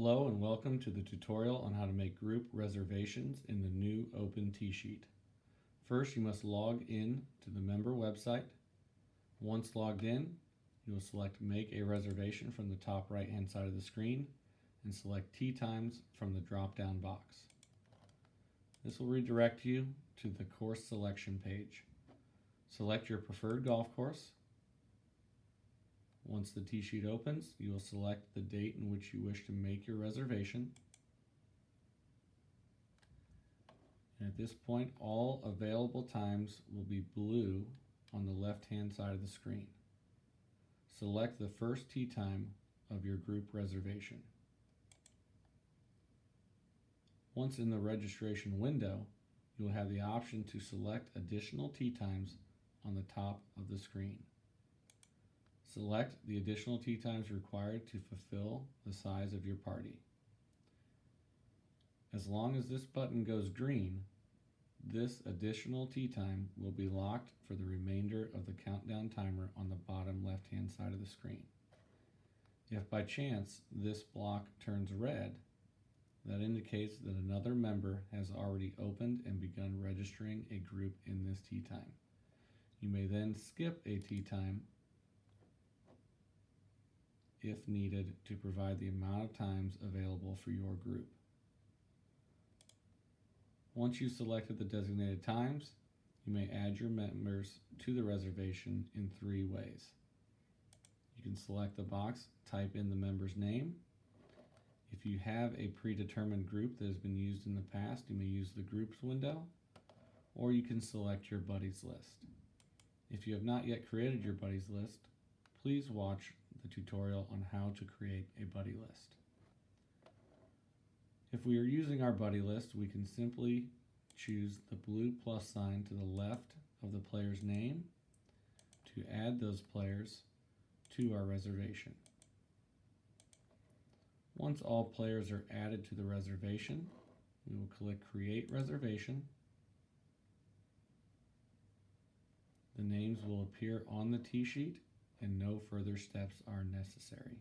Hello and welcome to the tutorial on how to make group reservations in the new open T-sheet. First, you must log in to the member website. Once logged in, you will select Make a Reservation from the top right hand side of the screen and select Tee Times from the drop-down box. This will redirect you to the course selection page. Select your preferred golf course. Once the T-sheet opens, you will select the date in which you wish to make your reservation. And at this point, all available times will be blue on the left-hand side of the screen. Select the first tee time of your group reservation. Once in the registration window, you will have the option to select additional tee times on the top of the screen. Select the additional tee times required to fulfill the size of your party. As long as this button goes green, this additional tee time will be locked for the remainder of the countdown timer on the bottom left-hand side of the screen. If by chance this block turns red, that indicates that another member has already opened and begun registering a group in this tee time. You may then skip a tee time if needed to provide the amount of times available for your group. Once you've selected the designated times, you may add your members to the reservation in three ways. You can select the box, type in the member's name. If you have a predetermined group that has been used in the past, you may use the groups window, or you can select your buddies list. If you have not yet created your buddies list, please watch the tutorial on how to create a buddy list. If we are using our buddy list, we can simply choose the blue plus sign to the left of the player's name to add those players to our reservation. Once all players are added to the reservation, we will click Create Reservation. The names will appear on the tee sheet and no further steps are necessary.